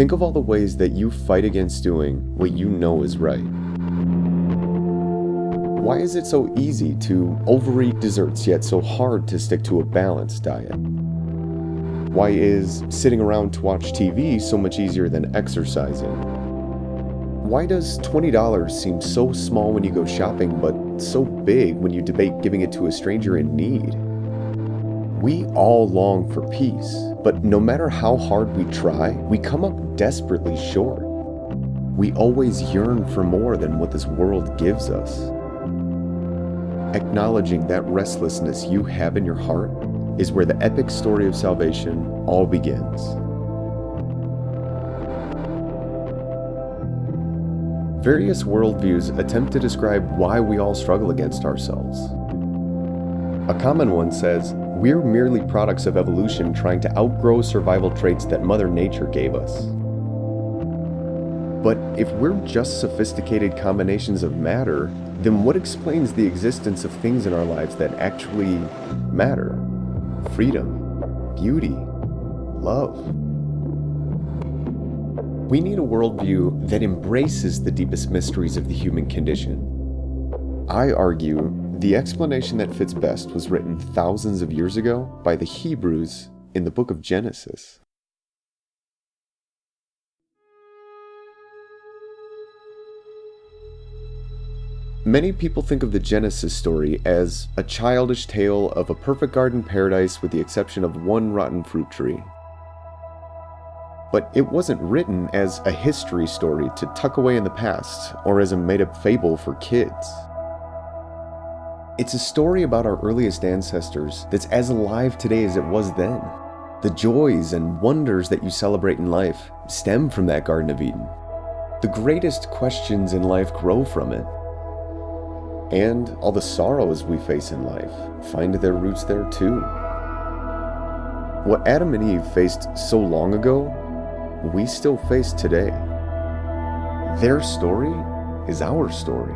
Think of all the ways that you fight against doing what you know is right. Why is it so easy to overeat desserts yet so hard to stick to a balanced diet? Why is sitting around to watch TV so much easier than exercising? Why does $20 seem so small when you go shopping but so big when you debate giving it to a stranger in need? We all long for peace, but no matter how hard we try, we come up desperately short. We always yearn for more than what this world gives us. Acknowledging that restlessness you have in your heart is where the epic story of salvation all begins. Various worldviews attempt to describe why we all struggle against ourselves. A common one says, we're merely products of evolution trying to outgrow survival traits that Mother Nature gave us. But if we're just sophisticated combinations of matter, then what explains the existence of things in our lives that actually matter? Freedom, beauty, love. We need a worldview that embraces the deepest mysteries of the human condition. I argue the explanation that fits best was written thousands of years ago by the Hebrews in the book of Genesis. Many people think of the Genesis story as a childish tale of a perfect garden paradise with the exception of one rotten fruit tree. But it wasn't written as a history story to tuck away in the past or as a made-up fable for kids. It's a story about our earliest ancestors that's as alive today as it was then. The joys and wonders that you celebrate in life stem from that Garden of Eden. The greatest questions in life grow from it. And all the sorrows we face in life find their roots there too. What Adam and Eve faced so long ago, we still face today. Their story is our story.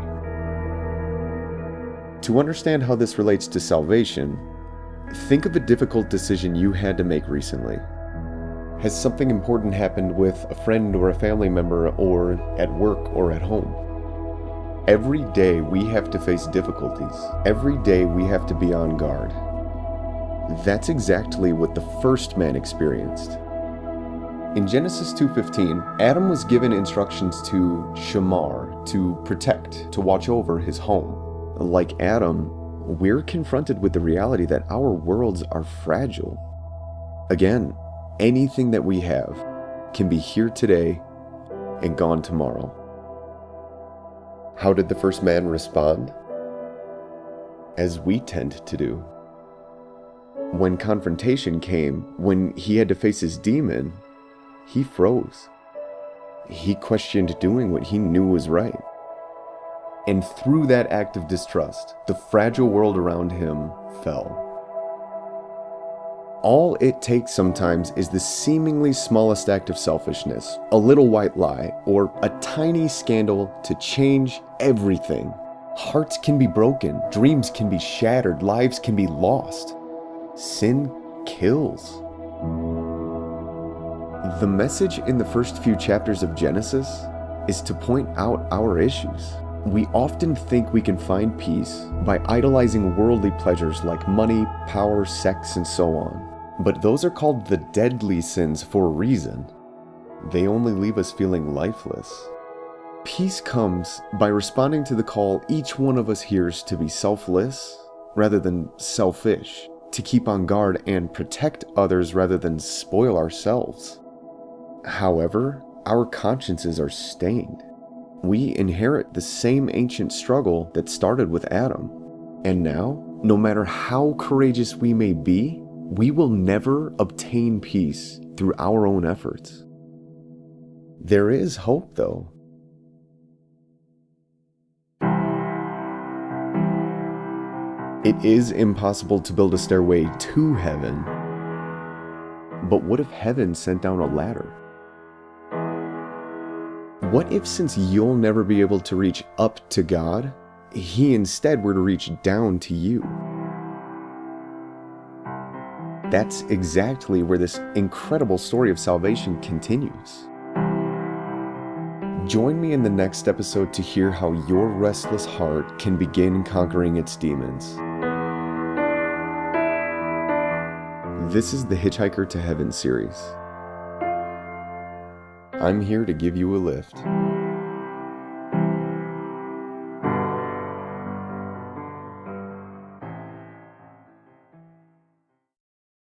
To understand how this relates to salvation, think of a difficult decision you had to make recently. Has something important happened with a friend or a family member, or at work or at home? Every day we have to face difficulties. Every day we have to be on guard. That's exactly what the first man experienced. In Genesis 2:15, Adam was given instructions to shamar, to protect, to watch over his home. Like Adam, we're confronted with the reality that our worlds are fragile. Again, anything that we have can be here today and gone tomorrow. How did the first man respond? As we tend to do. When confrontation came, when he had to face his demon, he froze. He questioned doing what he knew was right. And through that act of distrust, the fragile world around him fell. All it takes sometimes is the seemingly smallest act of selfishness, a little white lie, or a tiny scandal to change everything. Hearts can be broken, dreams can be shattered, lives can be lost. Sin kills. The message in the first few chapters of Genesis is to point out our issues. We often think we can find peace by idolizing worldly pleasures like money, power, sex, and so on. But those are called the deadly sins for a reason. They only leave us feeling lifeless. Peace comes by responding to the call each one of us hears to be selfless rather than selfish, to keep on guard and protect others rather than spoil ourselves. However, our consciences are stained. We inherit the same ancient struggle that started with Adam. And now, no matter how courageous we may be, we will never obtain peace through our own efforts. There is hope, though. It is impossible to build a stairway to heaven. But what if heaven sent down a ladder? What if, since you'll never be able to reach up to God, He instead were to reach down to you? That's exactly where this incredible story of salvation continues. Join me in the next episode to hear how your restless heart can begin conquering its demons. This is the Hitchhiker to Heaven series. I'm here to give you a lift.